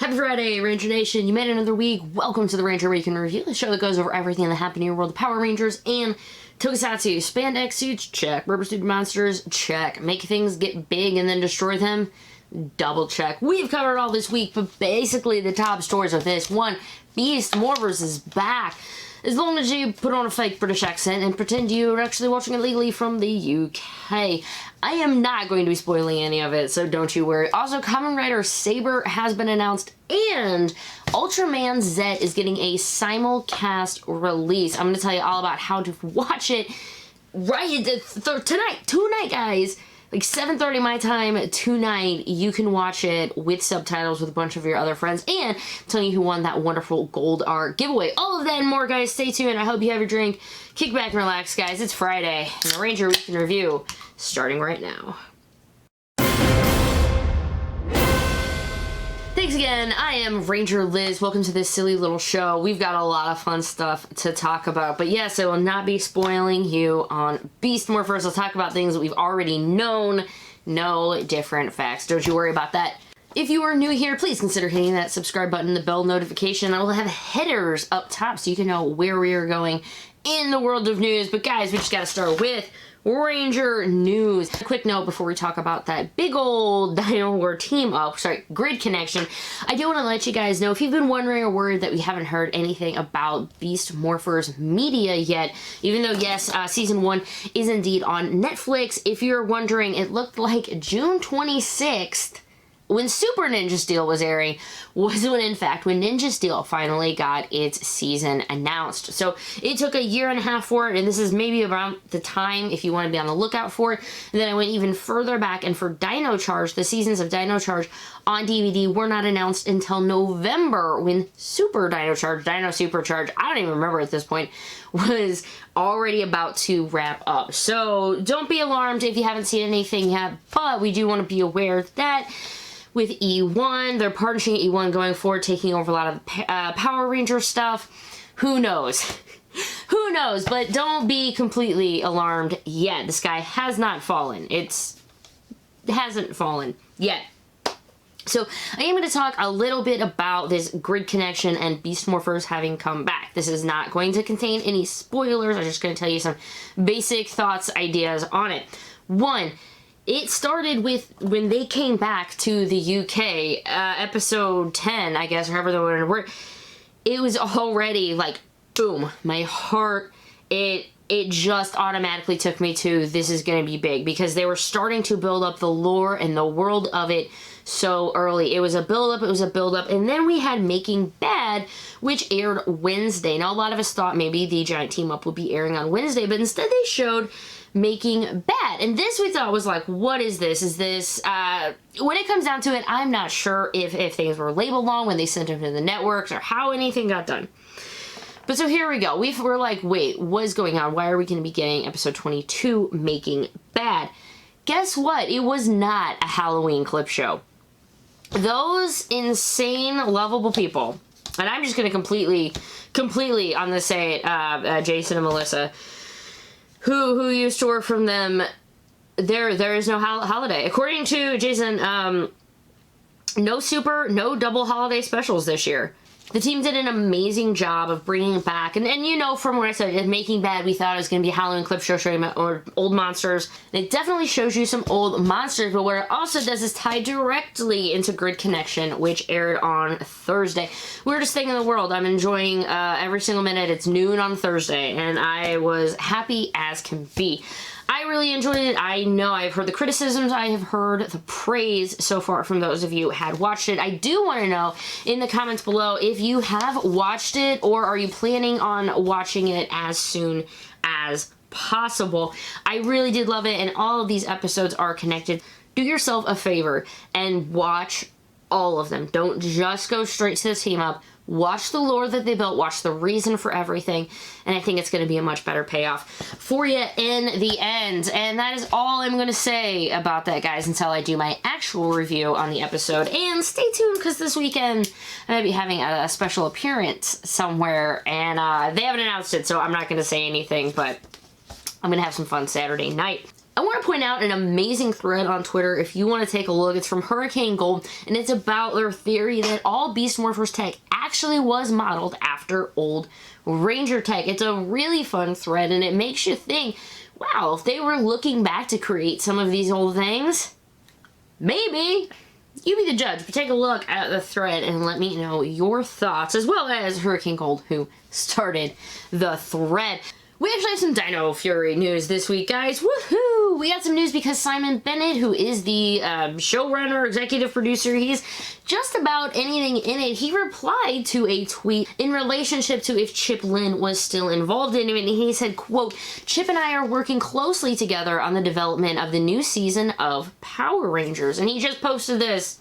Happy Friday, Ranger Nation. You made it another week. Welcome to the Ranger Week in Review, the show that goes over everything that happened in your world of Power Rangers and Tokusatsu. Spandex suits, check. Rubber suit monsters, check. Make things get big and then destroy them, double check. We've covered all this week, but basically the top stories of this. One, BEast Morphers is back. As long as you put on a fake British accent and pretend you're actually watching it legally from the UK. I am not going to be spoiling any of it, so don't you worry. Also, Kamen Rider Saber has been announced, and Ultraman Z is getting a simulcast release. I'm going to tell you all about how to watch it right tonight, guys. Like 7:30 my time tonight, you can watch it with subtitles with a bunch of your other friends and tell you who won that wonderful Goldar giveaway. All of that and more, guys. Stay tuned. I hope you have your drink. Kick back and relax, guys. It's Friday, and the Ranger Week in Review starting right now. Thanks again, I am Ranger Liz. Welcome to this silly little show. We've got a lot of fun stuff to talk about, but yes, I will not be spoiling you on Beast Morphers. I'll talk about things that we've already known, no different facts. Don't you worry about that. If you are new here, please consider hitting that subscribe button, the bell notification. I will have headers up top so you can know where we are going in the world of news. But guys, we just gotta start with Ranger news. A quick note before we talk about that big old Dino War team up, grid connection. I do want to let you guys know, if you've been wondering or worried that we haven't heard anything about Beast Morphers media yet, even though yes, season 1 is indeed on Netflix. If you're wondering, it looked like June 26th, when Super Ninja Steel was airing, was when Ninja Steel finally got its season announced. So it took a year and a half for it, and this is maybe around the time if you want to be on the lookout for it. And then I went even further back, and for Dino Charge, the seasons of Dino Charge on DVD were not announced until November, when Super Dino Charge, Dino Supercharge, I don't even remember at this point, was already about to wrap up. So don't be alarmed if you haven't seen anything yet, but we do want to be aware that with E1, they're partnering E1 going forward, taking over a lot of the Power Ranger stuff. Who knows? Who knows? But don't be completely alarmed yet. The sky has not fallen. It hasn't fallen yet. So I am going to talk a little bit about this grid connection and Beast Morphers having come back. This is not going to contain any spoilers. I'm just going to tell you some basic thoughts, ideas on it. One, it started with when they came back to the UK, episode 10, I guess, or however they want to word. It was already like, boom, my heart, it just automatically took me to, this is going to be big, because they were starting to build up the lore and the world of it so early. It was a build-up, and then we had Making Bad, which aired Wednesday. Now, a lot of us thought maybe the giant team-up would be airing on Wednesday, but instead they showed Making Bad. And this we thought was like, what is this? Is this, when it comes down to it, I'm not sure if things were labeled wrong when they sent them to the networks or how anything got done. But so here we go. We're like, wait, what is going on? Why are we going to be getting episode 22, Making Bad? Guess what? It was not a Halloween clip show. Those insane, lovable people, and I'm just going to completely on this say it, Jason and Melissa, who used to work from them, there is no holiday. According to Jason, no double holiday specials this year. The team did an amazing job of bringing it back, and you know from what I said, Making Bad, we thought it was going to be a Halloween clip show showing old monsters. And it definitely shows you some old monsters, but what it also does is tie directly into Grid Connection, which aired on Thursday. Weirdest thing in the world. I'm enjoying every single minute. It's noon on Thursday, and I was happy as can be. I really enjoyed it. I know I've heard the criticisms, I have heard the praise so far from those of you who had watched it. I do want to know in the comments below if you have watched it, or are you planning on watching it as soon as possible. I really did love it, and all of these episodes are connected. Do yourself a favor and watch all of them. Don't just go straight to the team up. Watch the lore that they built, watch the reason for everything, and I think it's going to be a much better payoff for you in the end. And that is all I'm going to say about that, guys, until I do my actual review on the episode. And stay tuned, because this weekend I might be having a special appearance somewhere, and they haven't announced it, so I'm not going to say anything, but I'm going to have some fun Saturday night. I want to point out an amazing thread on Twitter if you want to take a look. It's from Hurricane Gold, and it's about their theory that all Beast Morphers tech actually was modeled after old Ranger tech. It's a really fun thread, and it makes you think, wow, if they were looking back to create some of these old things, maybe. You be the judge, but take a look at the thread and let me know your thoughts, as well as Hurricane Gold, who started the thread. We actually have some Dino Fury news this week, guys. Woohoo! We got some news because Simon Bennett, who is the showrunner, executive producer, he's just about anything in it. He replied to a tweet in relationship to if Chip Lynn was still involved in it, and he said, quote, "Chip and I are working closely together on the development of the new season of Power Rangers." And he just posted this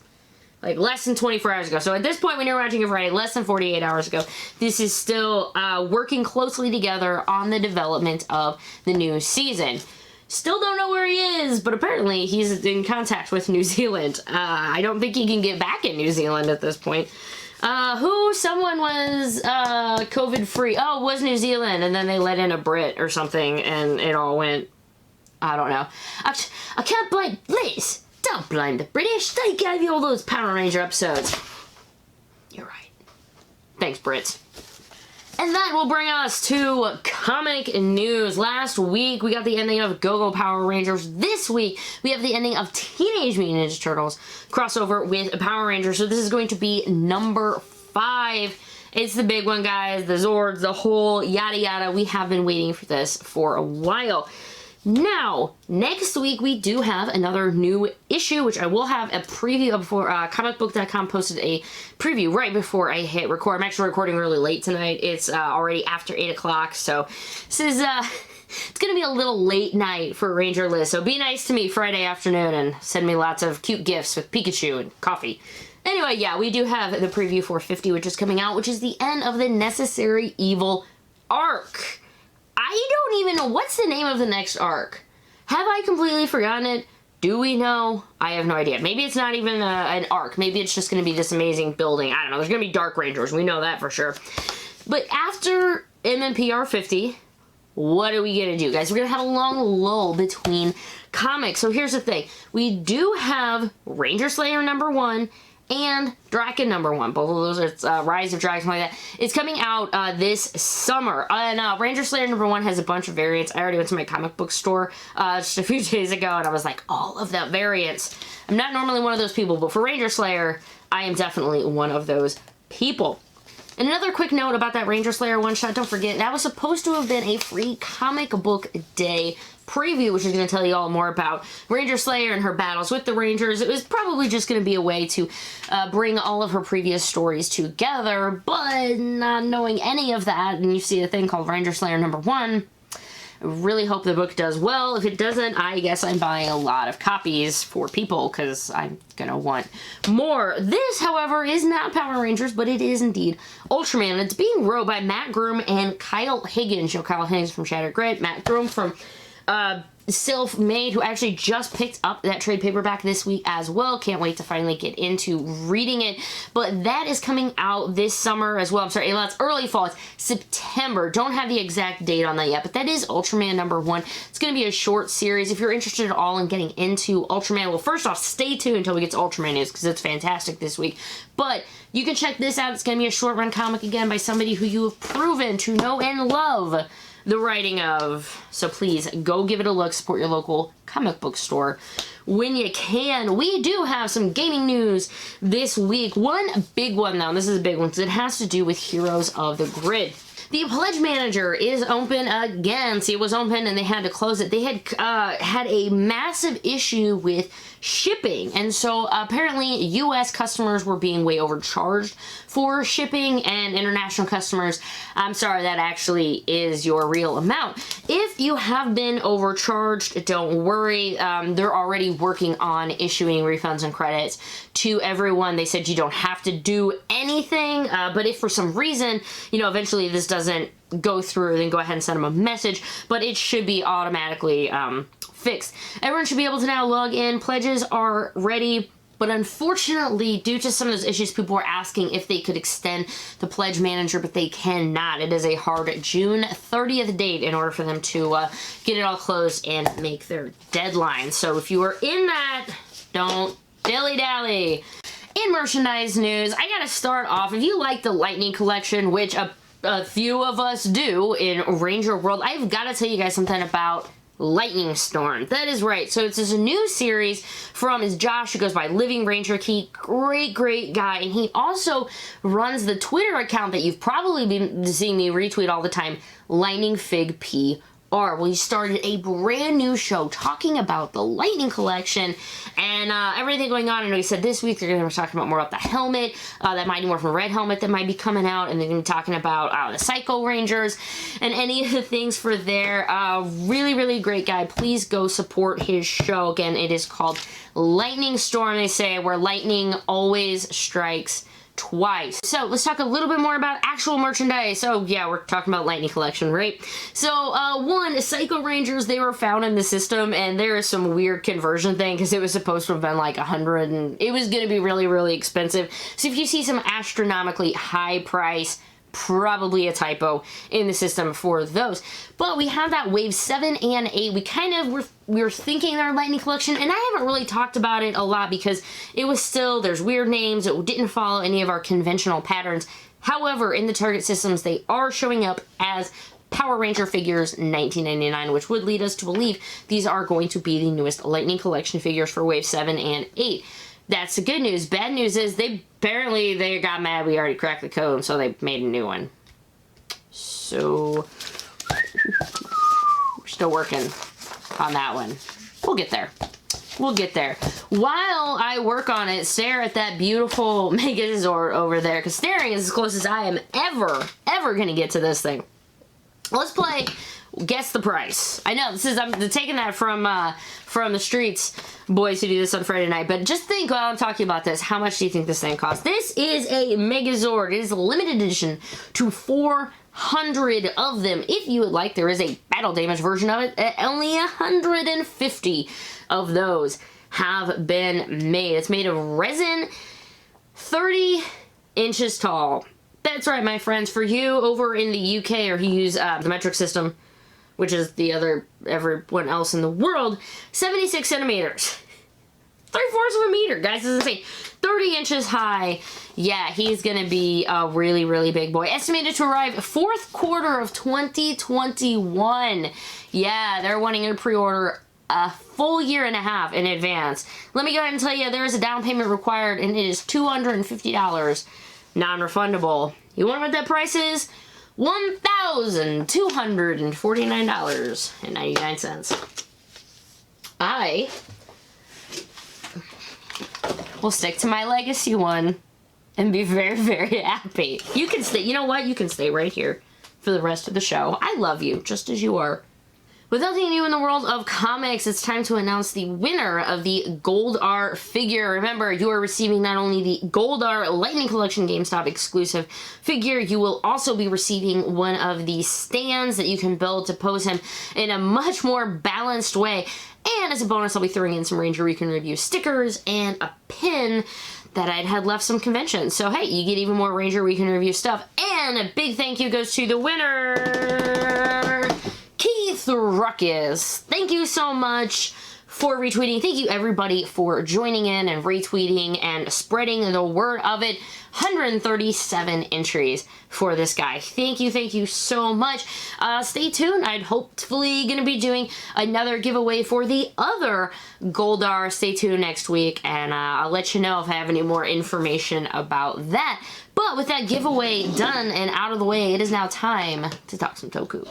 like less than 24 hours ago. So at this point when you're watching it Friday, less than 48 hours ago, this is still working closely together on the development of the new season. Still don't know where he is, but apparently he's in contact with New Zealand. I don't think he can get back in New Zealand at this point. Someone was COVID-free. Oh, it was New Zealand, and then they let in a Brit or something, and it all went, I don't know. I can't blame, please. Don't blame the British. They gave you all those Power Ranger episodes. You're right. Thanks, Brits. And that will bring us to comic news. Last week, we got the ending of Go-Go Power Rangers. This week, we have the ending of Teenage Mutant Ninja Turtles crossover with Power Rangers. So this is going to be number 5. It's the big one, guys. The Zords, the whole yada yada. We have been waiting for this for a while. Now, next week we do have another new issue, which I will have a preview of before. Comicbook.com posted a preview right before I hit record. I'm actually recording really late tonight. It's already after 8 o'clock, so this is, it's going to be a little late night for Ranger Liz. So be nice to me Friday afternoon and send me lots of cute gifts with Pikachu and coffee. Anyway, yeah, we do have the preview for 50, which is coming out, which is the end of the Necessary Evil arc. I don't even know. What's the name of the next arc? Have I completely forgotten it? Do we know? I have no idea. Maybe it's not even an arc. Maybe it's just going to be this amazing building. I don't know. There's going to be Dark Rangers. We know that for sure. But after MMPR 50, what are we going to do, guys? We're going to have a long lull between comics. So here's the thing. We do have Ranger Slayer #1 and Draken #1. Both of those are, it's Rise of Dragon, something like that. It's coming out this summer. And Ranger Slayer #1 has a bunch of variants. I already went to my comic book store just a few days ago, and I was like, all of that variants. I'm not normally one of those people, but for Ranger Slayer, I am definitely one of those people. And another quick note about that Ranger Slayer one-shot, don't forget, that was supposed to have been a free comic book day preview, which is going to tell you all more about Ranger Slayer and her battles with the Rangers. It was probably just going to be a way to bring all of her previous stories together, but not knowing any of that, and you see a thing called Ranger Slayer #1, I really hope the book does well. If it doesn't, I guess I'm buying a lot of copies for people, because I'm gonna want more. This, however, is not Power Rangers, but it is indeed Ultraman. It's being wrote by Matt Groom and Kyle Higgans. You know, Kyle Higgans from Shattered Grid, Matt Groom from Self-Made, who actually just picked up that trade paperback this week as well. Can't wait to finally get into reading it. But that is coming out this summer as well. I'm sorry, it's early fall. It's September. Don't have the exact date on that yet, but that is Ultraman #1. It's going to be a short series. If you're interested at all in getting into Ultraman, well, first off, stay tuned until we get to Ultraman news, because it's fantastic this week. But you can check this out. It's going to be a short-run comic, again, by somebody who you have proven to know and love the writing of. So please go give it a look. Support your local comic book store when you can. We do have some gaming news this week. One big one, though, and this is a big one because it has to do with Heroes of the Grid. The Pledge Manager is open again. See, it was open and they had to close it. They had had a massive issue with shipping, and so apparently US customers were being way overcharged for shipping, and international customers, I'm sorry, that actually is your real amount. If you have been overcharged, don't worry. They're already working on issuing refunds and credits to everyone. They said you don't have to do anything, but if for some reason, you know, eventually this doesn't go through, then go ahead and send them a message, but it should be automatically fixed. Everyone should be able to now log in. Pledges are ready, but unfortunately, due to some of those issues, people were asking if they could extend the pledge manager, but they cannot. It is a hard June 30th date in order for them to get it all closed and make their deadline. So if you are in that, don't dilly-dally. In merchandise news, I gotta start off, if you like the Lightning collection, which a few of us do in Ranger World, I've gotta tell you guys something about Lightning Storm. That is right. So it's this new series from Josh, who goes by Living Ranger Key. Great guy. And he also runs the Twitter account that you've probably been seeing me retweet all the time, Lightning Fig PR. Well, he started a brand new show talking about the Lightning collection and everything going on. I know he said this week they're going to be talking about more about the helmet, that Mighty Morphin Red helmet that might be coming out, and they're going to be talking about the Psycho Rangers and any of the things for there. Really great guy. Please go support his show. Again, it is called Lightning Storm, they say, where lightning always strikes twice. So let's talk a little bit more about actual merchandise. So yeah, we're talking about Lightning collection, right? So one, Psycho Rangers, they were found in the system, and there is some weird conversion thing because it was supposed to have been like 100 and it was going to be really expensive. So if you see some astronomically high price, probably a typo in the system for those. But we have that wave 7 and 8. We were thinking our Lightning collection, and I haven't really talked about it a lot because it was still, there's weird names, it didn't follow any of our conventional patterns. However, in the Target systems, they are showing up as Power Ranger figures 1999, which would lead us to believe these are going to be the newest Lightning collection figures for wave 7 and 8. That's the good news. Bad news is they got mad we already cracked the code, so they made a new one. So we're still working on that one. We'll get there. We'll get there. While I work on it, stare at that beautiful Megazord over there, because staring is as close as I am ever gonna get to this thing. Let's play Guess the Price. I know, I'm taking that from the streets boys who do this on Friday night, but just think while I'm talking about this, how much do you think this thing costs? This is a Megazord. It is a limited edition to 400 of them. If you would like, there is a battle damage version of it. Only 150 of those have been made. It's made of resin, 30 inches tall. That's right, my friends. For you over in the UK, or who use the metric system, which is everyone else in the world, 76 centimeters. 3/4 of a meter, guys. This is insane. 30 inches high. Yeah, he's gonna be a really big boy. Estimated to arrive 4th quarter of 2021. Yeah, they're wanting to pre-order a full year and a half in advance. Let me go ahead and tell you, there is a down payment required, and it is $250, non-refundable. You wonder what that price is? $1,249.99. I will stick to my legacy one and be very happy. You can stay, you know what? You can stay right here for the rest of the show. I love you, just as you are. With nothing new in the world of comics, it's time to announce the winner of the Goldar figure. Remember, you are receiving not only the Goldar Lightning Collection GameStop exclusive figure, you will also be receiving one of the stands that you can build to pose him in a much more balanced way. And as a bonus, I'll be throwing in some Ranger Weekend Review stickers and a pin that I'd had left some conventions. So hey, you get even more Ranger Weekend Review stuff. And a big thank you goes to the winner, Ruckus. Thank you so much for retweeting. Thank you everybody for joining in and retweeting and spreading the word of it. 137 entries for this guy. Thank you so much. Stay tuned. I'm hopefully going to be doing another giveaway for the other Goldar. Stay tuned next week, and I'll let you know if I have any more information about that. But with that giveaway done and out of the way, it is now time to talk some Toku.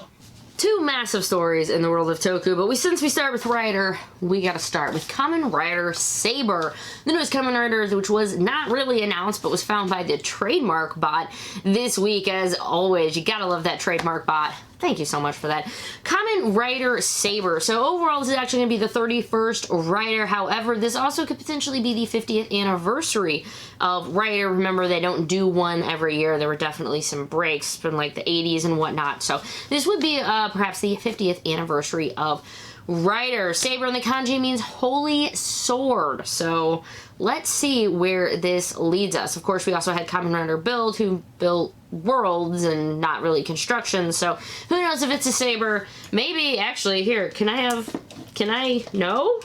Two massive stories in the world of Toku, but since we start with Rider, we gotta start with Kamen Rider Saber. The newest Kamen Rider, which was not really announced, but was found by the trademark bot this week. As always, you gotta love that trademark bot. Thank you so much for that. Kamen Rider Saber. So overall, this is actually going to be the 31st Rider. However, this also could potentially be the 50th anniversary of Rider. Remember, they don't do one every year. There were definitely some breaks from like the 80s and whatnot. So this would be perhaps the 50th anniversary of Rider Saber, and the kanji means holy sword. So let's see where this leads us. Of course, we also had Kamen Rider Build, who built worlds and not really construction, so who knows if it's a saber. Maybe, actually, here, can I, no?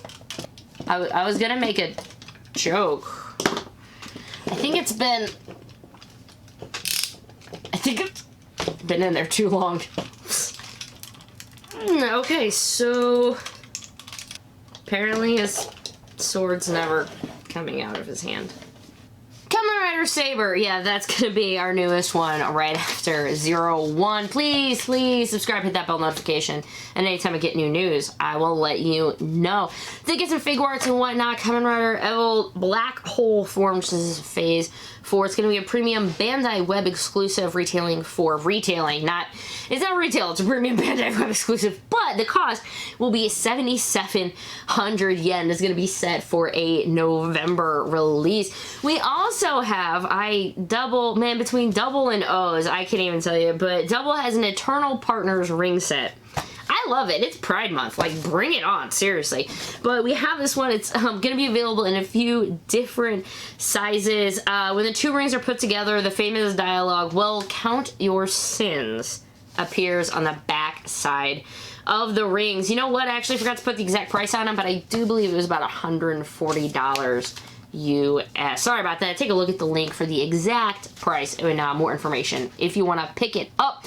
I was gonna make a joke. I think it's been in there too long. Okay, so apparently his sword's never coming out of his hand. Kamen Rider Saber, yeah, that's gonna be our newest one right after 01. Please subscribe, hit that bell notification, and anytime I get new news, I will let you know. They get some fig arts and whatnot. Kamen Rider Evil Black Hole forms. This is phase 4. It's gonna be a premium Bandai web exclusive retailing for retailing. It's not retail, it's a premium Bandai web exclusive, but the cost will be 7,700 yen. It's gonna be set for a November release. We also have, between Double and O's, I can't even tell you, but Double has an Eternal Partners ring set. I love it. It's Pride Month. Like, bring it on, seriously. But we have this one. It's going to be available in a few different sizes. When the two rings are put together, the famous dialogue, "Well, count your sins," appears on the back side of the rings. You know what? I actually forgot to put the exact price on them, but I do believe it was about $140 US. Sorry about that. Take a look at the link for the exact price and more information if you want to pick it up.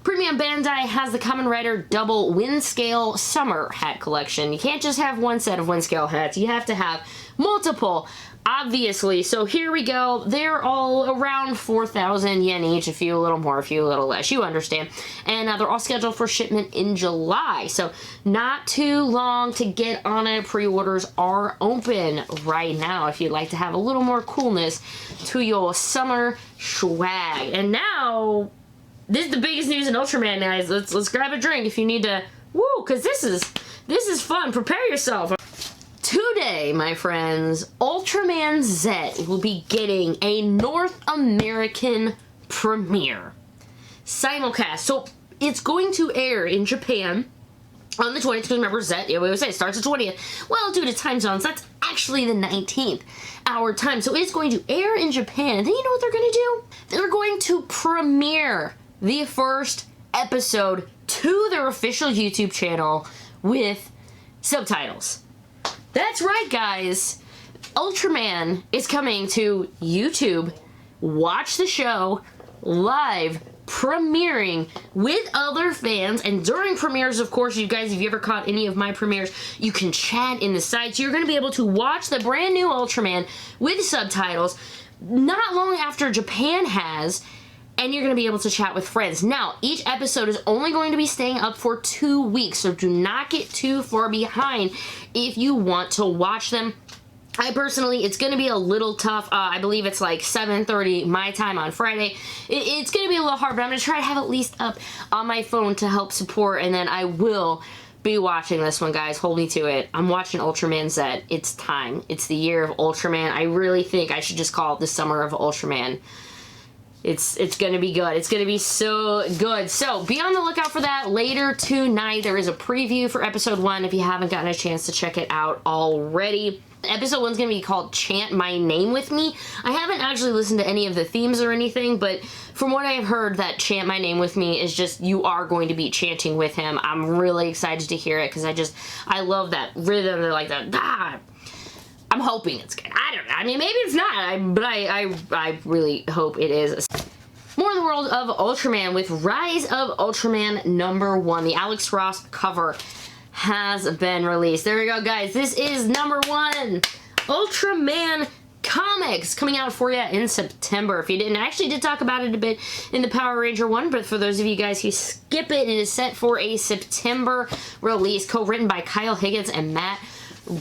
Premium Bandai has the Kamen Rider Double Wind Scale Summer Hat Collection. You can't just have one set of wind scale hats. You have to have multiple, obviously. So here we go. They're all around 4,000 yen each, a few a little more, a few a little less. You understand. And they're all scheduled for shipment in July. So not too long to get on it. Pre-orders are open right now if you'd like to have a little more coolness to your summer swag. And now, this is the biggest news in Ultraman, guys. Let's grab a drink if you need to. Woo, because this is fun. Prepare yourself. Today, my friends, Ultraman Z will be getting a North American premiere. Simulcast. So it's going to air in Japan on the 20th, because remember, Z, we always say it starts the 20th. Well, due to time zones, that's actually the 19th hour time. So it's going to air in Japan. And then you know what they're going to do? They're going to premiere the first episode to their official YouTube channel with subtitles. That's right, guys. Ultraman is coming to YouTube. Watch the show live, premiering with other fans, and during premieres, of course, you guys, if you ever caught any of my premieres, you can chat in the side, so you're going to be able to watch the brand new Ultraman with subtitles not long after Japan has, and you're going to be able to chat with friends. Now, each episode is only going to be staying up for 2 weeks, so do not get too far behind if you want to watch them. I personally, it's going to be a little tough. I believe it's like 7:30 my time on Friday. It's going to be a little hard, but I'm going to try to have it at least up on my phone to help support, and then I will be watching this one, guys. Hold me to it. I'm watching Ultraman Z. It's time. It's the year of Ultraman. I really think I should just call it the summer of Ultraman. It's going to be good. It's going to be so good. So be on the lookout for that later tonight. There is a preview for episode 1 if you haven't gotten a chance to check it out already. Episode 1 is going to be called Chant My Name With Me. I haven't actually listened to any of the themes or anything, but from what I've heard, that Chant My Name With Me is just, you are going to be chanting with him. I'm really excited to hear it because I love that rhythm. They're like that, ah. I'm hoping it's good. I don't know. I mean, maybe it's not, but I really hope it is. More in the world of Ultraman with Rise of Ultraman #1. The Alex Ross cover has been released. There we go, guys. This is #1. Ultraman comics coming out for you in September. If you didn't, I actually did talk about it a bit in the Power Ranger one, but for those of you guys who skip it, it is set for a September release, co-written by Kyle Higgins and Matt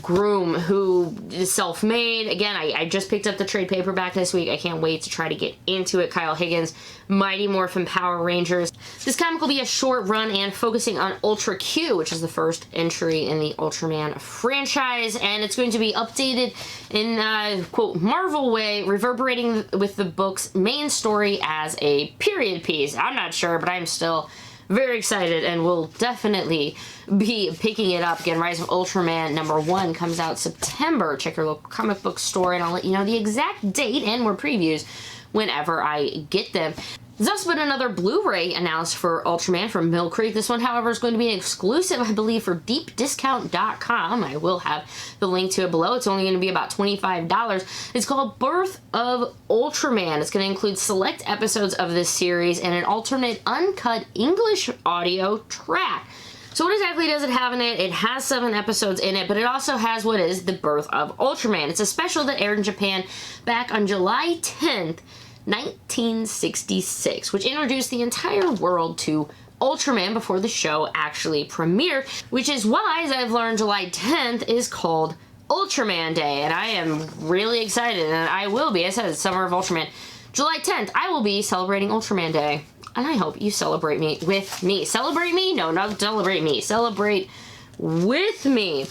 Groom, who is self-made. Again, I just picked up the trade paperback this week. I can't wait to try to get into it. Kyle Higgins, Mighty Morphin Power Rangers. This comic will be a short run and focusing on Ultra Q, which is the first entry in the Ultraman franchise, and it's going to be updated in quote, Marvel way, reverberating with the book's main story as a period piece. I'm not sure, but I'm still very excited and will definitely be picking it up. Again, Rise of Ultraman #1 comes out September. Check your local comic book store and I'll let you know the exact date and more previews whenever I get them. There's also been another Blu-ray announced for Ultraman from Mill Creek. This one, however, is going to be an exclusive, I believe, for deepdiscount.com. I will have the link to it below. It's only going to be about $25. It's called Birth of Ultraman. It's going to include select episodes of this series and an alternate uncut English audio track. So what exactly does it have in it? It has 7 episodes in it, but it also has what is the Birth of Ultraman. It's a special that aired in Japan back on July 10th, 1966, which introduced the entire world to Ultraman before the show actually premiered, which is why, as I've learned, July 10th is called Ultraman Day, and I am really excited, and I will be. I said it's Summer of Ultraman. July 10th, I will be celebrating Ultraman Day, and I hope you celebrate me with me. Celebrate me? No, not celebrate me. Celebrate with me.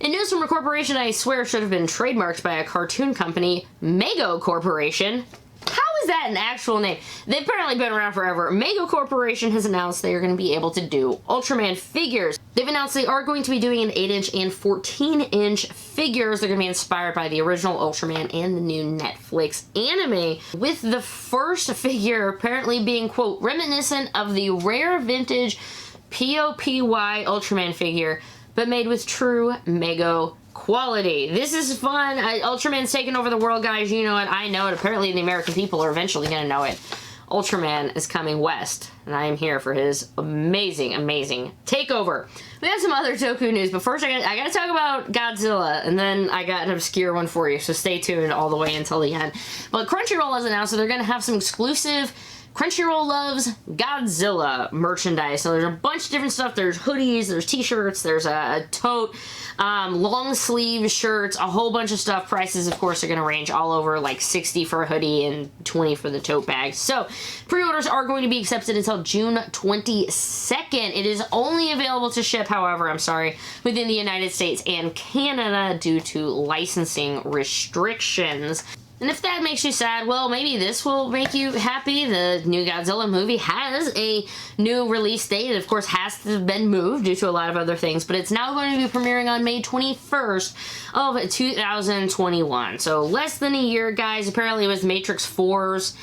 In news from a corporation I swear should have been trademarked by a cartoon company, Mego Corporation. How is that an actual name? They've apparently been around forever. Mego Corporation has announced they are going to be able to do Ultraman figures. They've announced they are going to be doing an 8-inch and 14-inch figures. They're going to be inspired by the original Ultraman and the new Netflix anime, with the first figure apparently being, quote, reminiscent of the rare vintage POPY Ultraman figure, but made with true Mego quality. This is fun. Ultraman's taking over the world, guys. You know it. I know it. Apparently the American people are eventually going to know it. Ultraman is coming west, and I am here for his amazing, amazing takeover. We have some other Toku news, but first I got to talk about Godzilla, and then I got an obscure one for you, so stay tuned all the way until the end. But Crunchyroll has announced that they're going to have some exclusive Crunchyroll Loves Godzilla merchandise. So there's a bunch of different stuff. There's hoodies, there's t-shirts, there's a tote, long sleeve shirts, a whole bunch of stuff. Prices, of course, are going to range all over, like $60 for a hoodie and $20 for the tote bag. So pre-orders are going to be accepted until June 22nd. It is only available to ship, however, I'm sorry, within the United States and Canada due to licensing restrictions. And if that makes you sad, well, maybe this will make you happy. The new Godzilla movie has a new release date. It, of course, has to have been moved due to a lot of other things, but it's now going to be premiering on May 21st of 2021. So less than a year, guys. Apparently it was Matrix 4's.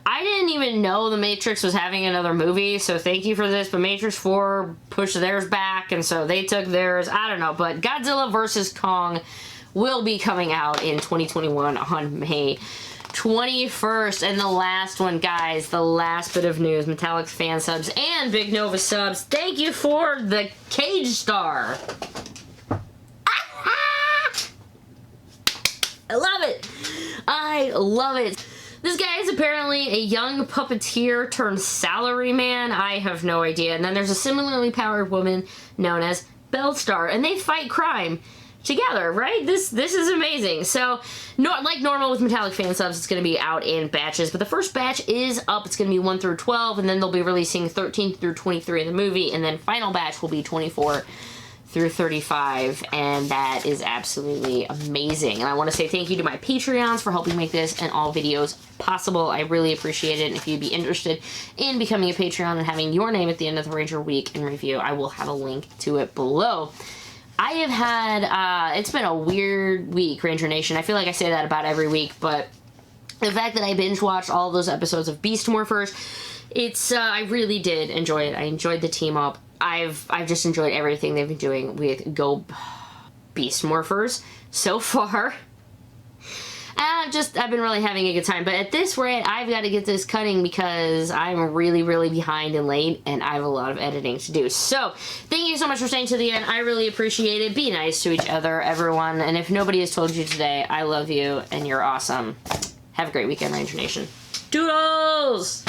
I didn't even know The Matrix was having another movie, so thank you for this, but Matrix 4 pushed theirs back, and so they took theirs. I don't know, but Godzilla vs. Kong will be coming out in 2021 on May 21st. And the last one, guys, the last bit of news, Metallic fan subs and Big Nova subs, thank you for the Cage Star. I love it. I love it. This guy is apparently a young puppeteer turned salaryman. I have no idea. And then there's a similarly powered woman known as Bellstar, and they fight crime together, right? This is amazing. So, like normal with Metallic fan subs, it's going to be out in batches, but the first batch is up. It's going to be 1 through 12, and then they'll be releasing 13 through 23 in the movie, and then final batch will be 24 through 35, and that is absolutely amazing. And I want to say thank you to my Patreons for helping make this and all videos possible. I really appreciate it. And if you'd be interested in becoming a Patreon and having your name at the end of the Ranger Week in review, I will have a link to it below. I have had, it's been a weird week, Ranger Nation. I feel like I say that about every week, but the fact that I binge watched all those episodes of Beast Morphers, I really did enjoy it. I enjoyed the team up. I've just enjoyed everything they've been doing with Beast Morphers so far. I've been really having a good time, but at this rate, I've got to get this cutting because I'm really, really behind and late, and I have a lot of editing to do. So, thank you so much for staying to the end. I really appreciate it. Be nice to each other, everyone, and if nobody has told you today, I love you, and you're awesome. Have a great weekend, Ranger Nation. Doodles!